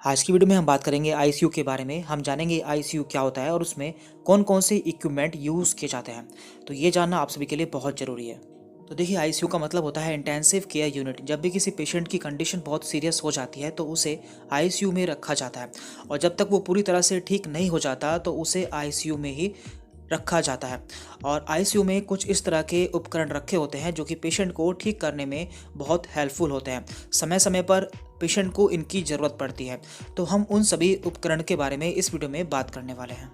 आज की वीडियो में हम बात करेंगे आईसीयू के बारे में। हम जानेंगे आईसीयू क्या होता है और उसमें कौन कौन से इक्विपमेंट यूज़ किए जाते हैं। तो ये जानना आप सभी के लिए बहुत ज़रूरी है। तो देखिए, आईसीयू का मतलब होता है इंटेंसिव केयर यूनिट। जब भी किसी पेशेंट की कंडीशन बहुत सीरियस हो जाती है तो उसे आईसीयू में रखा जाता है, और जब तक वो पूरी तरह से ठीक नहीं हो जाता तो उसे आईसीयू में ही रखा जाता है। और आईसीयू में कुछ इस तरह के उपकरण रखे होते हैं जो कि पेशेंट को ठीक करने में बहुत हेल्पफुल होते हैं। समय समय पर पेशेंट को इनकी ज़रूरत पड़ती है। तो हम उन सभी उपकरण के बारे में इस वीडियो में बात करने वाले हैं।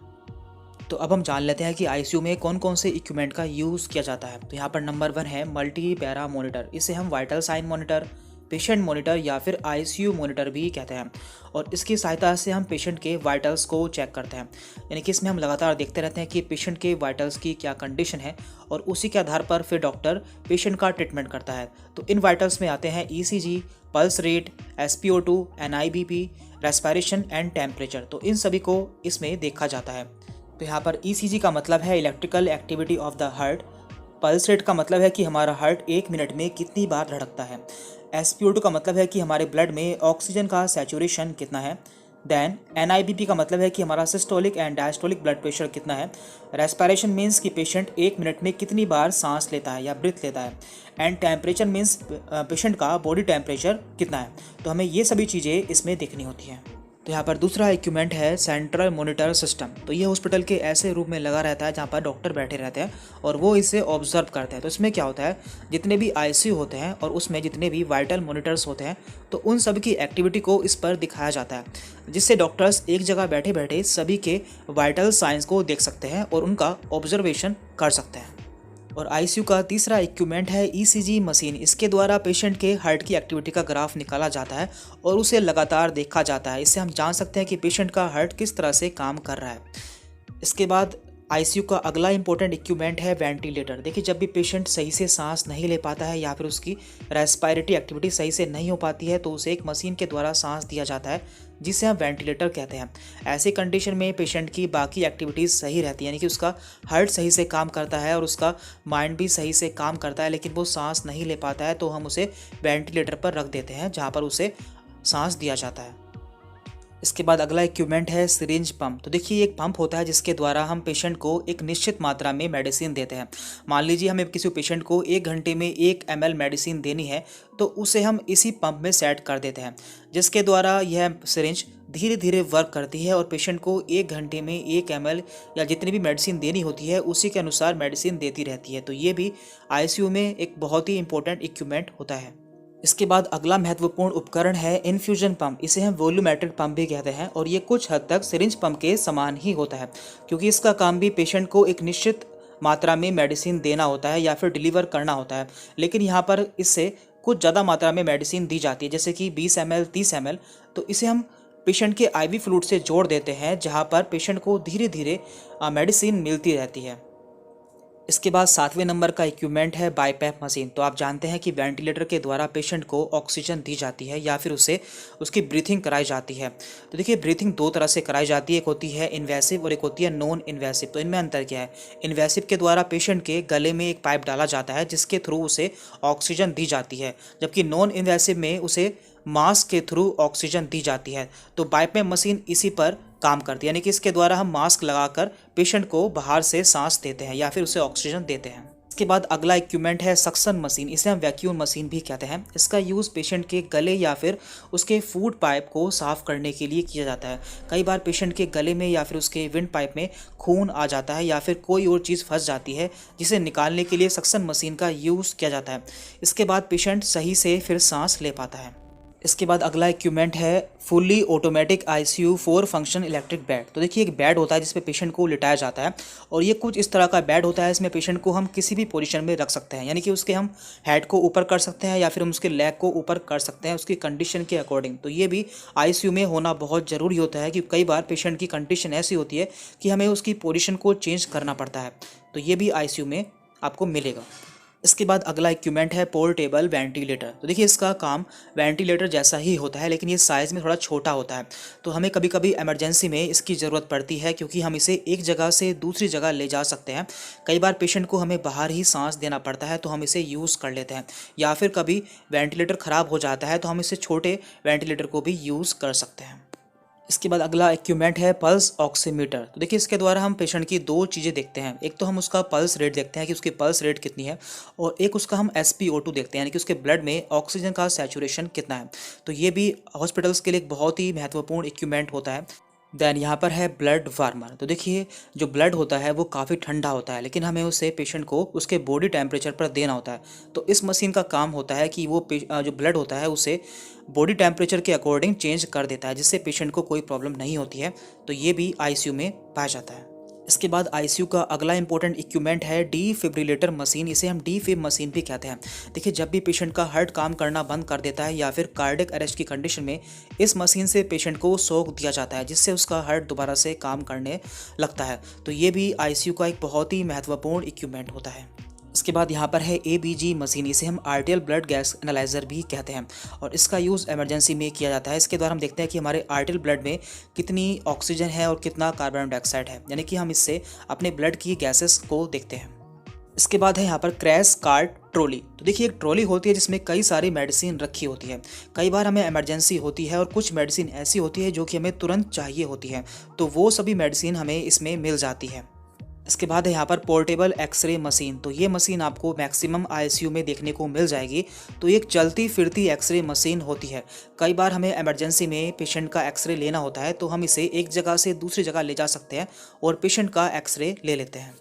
तो अब हम जान लेते हैं कि आईसीयू में कौन कौन से इक्विपमेंट का यूज़ किया जाता है। तो यहाँ पर नंबर 1 है मल्टी पैरा मॉनिटर। इसे हम vital sign monitor, patient monitor या फिर आईसीयू मॉनिटर भी कहते हैं। और इसकी सहायता से हम पेशेंट के वाइटल्स को चेक करते हैं। यानी कि इसमें हम लगातार देखते रहते हैं कि पेशेंट के वाइटल्स की क्या कंडीशन है, और उसी के आधार पर फिर डॉक्टर पेशेंट का ट्रीटमेंट करता है। तो इन वाइटल्स में आते हैं ECG, pulse rate, SpO2, NIBP, respiration and temperature. तो इन सभी को इसमें देखा जाता है। तो यहाँ पर ईसीजी का मतलब है electrical activity of the heart. Pulse rate का मतलब है कि हमारा हार्ट 1 मिनट में कितनी बार धड़कता है। एसपीओ2 का मतलब है कि हमारे ब्लड में ऑक्सीजन का सैचुरेशन कितना है। देन एनआईबीपी का मतलब है कि हमारा systolic and diastolic blood pressure कितना है। रेस्पिरेशन मीन्स कि पेशेंट 1 मिनट में कितनी बार सांस लेता है या ब्रीथ लेता है। एंड टेम्परेचर मीन्स पेशेंट का बॉडी टेम्परेचर कितना है। तो हमें ये सभी चीज़ें इसमें देखनी होती हैं। तो यहाँ पर दूसरा इक्विपमेंट है सेंट्रल मॉनिटर सिस्टम। तो ये हॉस्पिटल के ऐसे रूम में लगा रहता है जहाँ पर डॉक्टर बैठे रहते हैं और वो इसे ऑब्जर्व करते हैं। तो इसमें क्या होता है, जितने भी आईसीयू होते हैं और उसमें जितने भी वाइटल मॉनिटर्स होते हैं, तो उन सब की एक्टिविटी को इस पर दिखाया जाता है, जिससे डॉक्टर्स एक जगह बैठे बैठे सभी के वाइटल साइंस को देख सकते हैं और उनका ऑब्जर्वेशन कर सकते हैं। और आईसीयू का तीसरा इक्विपमेंट है ईसीजी मशीन। इसके द्वारा पेशेंट के हार्ट की एक्टिविटी का ग्राफ निकाला जाता है और उसे लगातार देखा जाता है। इससे हम जान सकते हैं कि पेशेंट का हार्ट किस तरह से काम कर रहा है। इसके बाद आईसीयू का अगला इंपॉर्टेंट इक्विपमेंट है वेंटिलेटर। देखिए, जब भी पेशेंट सही से सांस नहीं ले पाता है या फिर उसकी रेस्पिरेटरी एक्टिविटी सही से नहीं हो पाती है तो उसे एक मशीन के द्वारा सांस दिया जाता है, जिसे हम वेंटिलेटर कहते हैं। ऐसी कंडीशन में पेशेंट की बाकी एक्टिविटीज़ सही रहती है, यानी कि उसका हार्ट सही से काम करता है और उसका माइंड भी सही से काम करता है, लेकिन वो सांस नहीं ले पाता है तो हम उसे वेंटिलेटर पर रख देते हैं, जहाँ पर उसे सांस दिया जाता है। इसके बाद अगला इक्विपमेंट है सिरिंज पंप। तो देखिए, एक पंप होता है जिसके द्वारा हम पेशेंट को एक निश्चित मात्रा में मेडिसिन देते हैं। मान लीजिए हमें किसी पेशेंट को 1 घंटे में 1 ml मेडिसिन देनी है, तो उसे हम इसी पंप में सेट कर देते हैं, जिसके द्वारा यह सिरिंज धीरे धीरे वर्क करती है और पेशेंट को 1 घंटे में 1 ml या जितनी भी मेडिसिन देनी होती है उसी के अनुसार मेडिसिन देती रहती है। तो ये भी आईसीयू में एक बहुत ही इंपॉर्टेंट इक्विपमेंट होता है। इसके बाद अगला महत्वपूर्ण उपकरण है इन्फ्यूजन पंप। इसे हम वॉल्यूमेट्रिक पंप भी कहते हैं, और ये कुछ हद तक सिरिंज पंप के समान ही होता है, क्योंकि इसका काम भी पेशेंट को एक निश्चित मात्रा में मेडिसिन देना होता है या फिर डिलीवर करना होता है। लेकिन यहाँ पर इससे कुछ ज़्यादा मात्रा में मेडिसिन दी जाती है, जैसे कि 20 ml, 30 ml। तो इसे हम पेशेंट के आईवी फ्लूइड से जोड़ देते हैं, जहाँ पर पेशेंट को धीरे धीरे मेडिसिन मिलती रहती है। इसके बाद 7वें नंबर का इक्विपमेंट है बाईपैप मशीन। तो आप जानते हैं कि वेंटिलेटर के द्वारा पेशेंट को ऑक्सीजन दी जाती है या फिर उसे उसकी ब्रीथिंग कराई जाती है। तो देखिए, ब्रीथिंग 2 तरह से कराई जाती है, एक होती है इन्वेसिव और एक होती है नॉन इन्वेसिव। तो इनमें अंतर क्या है? इन्वेसिव के द्वारा पेशेंट के गले में एक पाइप डाला जाता है जिसके थ्रू उसे ऑक्सीजन दी जाती है, जबकि नॉन इन्वेसिव में उसे मास्क के थ्रू ऑक्सीजन दी जाती है। तो बाईपैप मशीन इसी पर काम करती है, यानी कि इसके द्वारा हम मास्क लगाकर पेशेंट को बाहर से सांस देते हैं या फिर उसे ऑक्सीजन देते हैं। इसके बाद अगला इक्विपमेंट है सक्शन मशीन। इसे हम वैक्यूम मशीन भी कहते हैं। इसका यूज़ पेशेंट के गले या फिर उसके फूड पाइप को साफ करने के लिए किया जाता है। कई बार पेशेंट के गले में या फिर उसके विंड पाइप में खून आ जाता है या फिर कोई और चीज़ फंस जाती है, जिसे निकालने के लिए सक्शन मशीन का यूज़ किया जाता है। इसके बाद पेशेंट सही से फिर सांस ले पाता है। इसके बाद अगला इक्विपमेंट है fully automatic ICU 4 function electric bed. तो देखिए, एक बेड होता है जिसपे पेशेंट को लिटाया जाता है, और ये कुछ इस तरह का बेड होता है। इसमें पेशेंट को हम किसी भी पोजीशन में रख सकते हैं, यानी कि उसके हम हेड को ऊपर कर सकते हैं या फिर हम उसके लेग को ऊपर कर सकते हैं उसकी कंडीशन के अकॉर्डिंग। तो ये भी आईसीयू में होना बहुत ज़रूरी होता है, क्योंकि कई बार पेशेंट की कंडीशन ऐसी होती है कि हमें उसकी पोजीशन को चेंज करना पड़ता है। तो ये भी आईसीयू में आपको मिलेगा। इसके बाद अगला इक्विपमेंट है पोर्टेबल वेंटिलेटर। तो देखिए, इसका काम वेंटिलेटर जैसा ही होता है, लेकिन ये साइज़ में थोड़ा छोटा होता है। तो हमें कभी कभी इमरजेंसी में इसकी ज़रूरत पड़ती है, क्योंकि हम इसे एक जगह से दूसरी जगह ले जा सकते हैं। कई बार पेशेंट को हमें बाहर ही सांस देना पड़ता है तो हम इसे यूज़ कर लेते हैं, या फिर कभी वेंटिलेटर ख़राब हो जाता है तो हम इसे छोटे वेंटिलेटर को भी यूज़ कर सकते हैं। इसके बाद अगला इक्विपमेंट है पल्स ऑक्सीमीटर। तो देखिए इसके द्वारा हम पेशेंट की दो चीज़ें देखते हैं, एक तो हम उसका पल्स रेट देखते हैं कि उसकी पल्स रेट कितनी है, और एक उसका हम SpO2 देखते हैं यानी कि उसके ब्लड में ऑक्सीजन का सैचुरेशन कितना है। तो ये भी हॉस्पिटल्स के लिए एक बहुत ही महत्वपूर्ण इक्विपमेंट होता है। देन यहाँ पर है ब्लड वार्मर। तो देखिए जो ब्लड होता है वो काफ़ी ठंडा होता है, लेकिन हमें उसे पेशेंट को उसके बॉडी टेम्परेचर पर देना होता है। तो इस मशीन का काम होता है कि वो जो ब्लड होता है उसे बॉडी टेम्परेचर के अकॉर्डिंग चेंज कर देता है, जिससे पेशेंट को कोई प्रॉब्लम नहीं होती है। तो ये भी ICU में पाया जाता है। इसके बाद ICU का अगला इंपॉर्टेंट इक्विपमेंट है डीफिब्रिलेटर मशीन। इसे हम डीफिब मशीन भी कहते हैं। देखिए जब भी पेशेंट का हार्ट काम करना बंद कर देता है या फिर कार्डियक अरेस्ट की कंडीशन में इस मशीन से पेशेंट को शॉक दिया जाता है, जिससे उसका हार्ट दोबारा से काम करने लगता है। तो ये भी ICU का एक बहुत ही महत्वपूर्ण इक्विपमेंट होता है। इसके बाद यहाँ पर है ABG मशीन। इसे हम आर्टियल ब्लड गैस एनालाइजर भी कहते हैं और इसका यूज़ इमरजेंसी में किया जाता है। इसके द्वारा हम देखते हैं कि हमारे आर्टियल ब्लड में कितनी ऑक्सीजन है और कितना कार्बन डाइऑक्साइड है, यानी कि हम इससे अपने ब्लड की गैसेस को देखते हैं। इसके बाद है यहाँ पर क्रैश कार्ट ट्रॉली। तो देखिए एक ट्रॉली होती है जिसमें कई सारी मेडिसिन रखी होती है। कई बार हमें इमरजेंसी होती है और कुछ मेडिसिन ऐसी होती है जो कि हमें तुरंत चाहिए होती है, तो वो सभी मेडिसिन हमें इसमें मिल जाती है। इसके बाद है यहाँ पर पोर्टेबल एक्सरे मशीन। तो ये मशीन आपको मैक्सिमम ICU में देखने को मिल जाएगी। तो ये एक चलती फिरती एक्सरे मशीन होती है। कई बार हमें इमरजेंसी में पेशेंट का एक्सरे लेना होता है, तो हम इसे एक जगह से दूसरी जगह ले जा सकते हैं और पेशेंट का एक्सरे ले लेते हैं।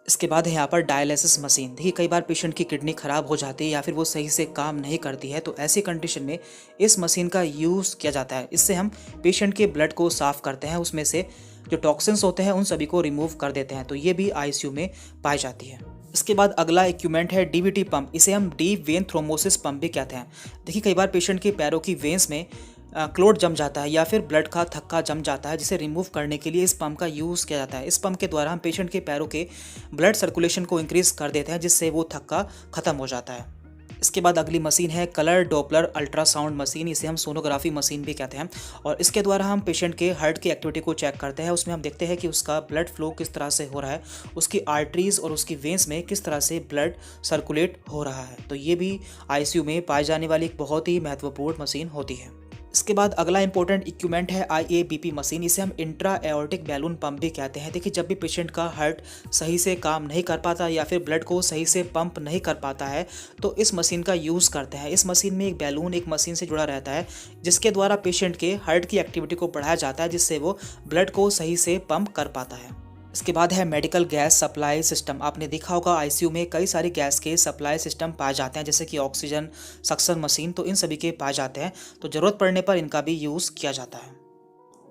इसके बाद है यहाँ पर डायलिसिस मशीन। देखिए कई बार पेशेंट की किडनी ख़राब हो जाती है या फिर वो सही से काम नहीं करती है, तो ऐसी कंडीशन में इस मशीन का यूज़ किया जाता है। इससे हम पेशेंट के ब्लड को साफ़ करते हैं, उसमें से जो टॉक्सिन्स होते हैं उन सभी को रिमूव कर देते हैं। तो ये भी ICU में पाई जाती है। इसके बाद अगला इक्विपमेंट है DVT पंप। इसे हम डीप वेन थ्रोम्बोसिस पंप भी कहते हैं। देखिए कई बार पेशेंट के पैरों की वेंस में क्लोट जम जाता है या फिर ब्लड का थक्का जम जाता है, जिसे रिमूव करने के लिए इस पंप का यूज़ किया जाता है। इस पंप के द्वारा हम पेशेंट के पैरों के ब्लड सर्कुलेशन को इंक्रीज कर देते हैं, जिससे वो थक्का खत्म हो जाता है। इसके बाद अगली मशीन है कलर डॉपलर अल्ट्रासाउंड मशीन। इसे हम सोनोग्राफी मशीन भी कहते हैं और इसके द्वारा हम पेशेंट के हार्ट की एक्टिविटी को चेक करते हैं। उसमें हम देखते हैं कि उसका ब्लड फ्लो किस तरह से हो रहा है, उसकी आर्टरीज और उसकी वेंस में किस तरह से ब्लड सर्कुलेट हो रहा है। तो ये भी ICU में पाई जाने वाली एक बहुत ही महत्वपूर्ण मशीन होती है। इसके बाद अगला इंपॉर्टेंट इक्विपमेंट है IABP मशीन। इसे हम इंट्रा एओर्टिक बैलून पंप भी कहते हैं। देखिए जब भी पेशेंट का हार्ट सही से काम नहीं कर पाता या फिर ब्लड को सही से पंप नहीं कर पाता है, तो इस मशीन का यूज़ करते हैं। इस मशीन में एक बैलून एक मशीन से जुड़ा रहता है, जिसके द्वारा पेशेंट के हार्ट की एक्टिविटी को बढ़ाया जाता है, जिससे वो ब्लड को सही से पंप कर पाता है। इसके बाद है मेडिकल गैस सप्लाई सिस्टम। आपने देखा होगा ICU में कई सारी गैस के सप्लाई सिस्टम पाए जाते हैं, जैसे कि ऑक्सीजन सक्शन मशीन। तो इन सभी के पाए जाते हैं, तो ज़रूरत पड़ने पर इनका भी यूज़ किया जाता है।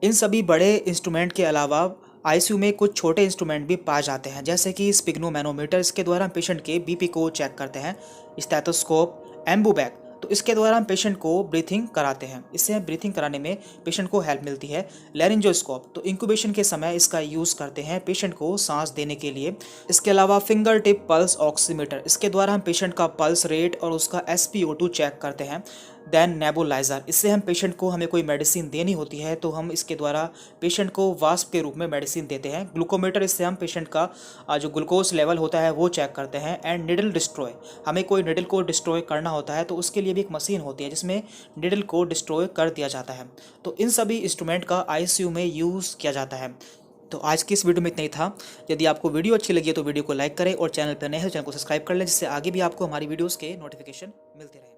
इन सभी बड़े इंस्ट्रूमेंट के अलावा ICU में कुछ छोटे इंस्ट्रूमेंट भी पाए जाते हैं, जैसे कि स्पिग्नोमैनोमीटर। इसके द्वारा हम पेशेंट के BP को चेक करते हैं। स्टेथोस्कोप, एम्बूबैग, तो इसके द्वारा हम पेशेंट को ब्रीथिंग कराते हैं। इससे ब्रीथिंग कराने में पेशेंट को हेल्प मिलती है। लैरिंजोस्कोप, तो इंक्यूबेशन के समय इसका यूज़ करते हैं पेशेंट को सांस देने के लिए। इसके अलावा फिंगर टिप पल्स ऑक्सीमीटर, इसके द्वारा हम पेशेंट का पल्स रेट और उसका SpO2 चेक करते हैं। देन नेबुलाइजर, इससे हम पेशेंट को हमें कोई मेडिसिन देनी होती है तो हम इसके द्वारा पेशेंट को वास्प के रूप में मेडिसिन देते हैं। ग्लूकोमीटर, इससे हम पेशेंट का जो ग्लूकोज लेवल होता है वो चेक करते हैं। एंड निडल डिस्ट्रॉय, हमें कोई निडल को डिस्ट्रॉय करना होता है तो उसके लिए भी एक मशीन होती है जिसमें निडल को डिस्ट्रॉय कर दिया जाता है। तो इन सभी इंस्ट्रूमेंट का ICU में यूज़ किया जाता है। तो आज की इस वीडियो में इतना ही था। यदि आपको वीडियो अच्छी लगी है तो वीडियो को लाइक करें और चैनल पर नए हैं तो चैनल को सब्सक्राइब कर लें, जिससे आगे भी आपको हमारी वीडियोज़ के नोटिफिकेशन मिलते रहें।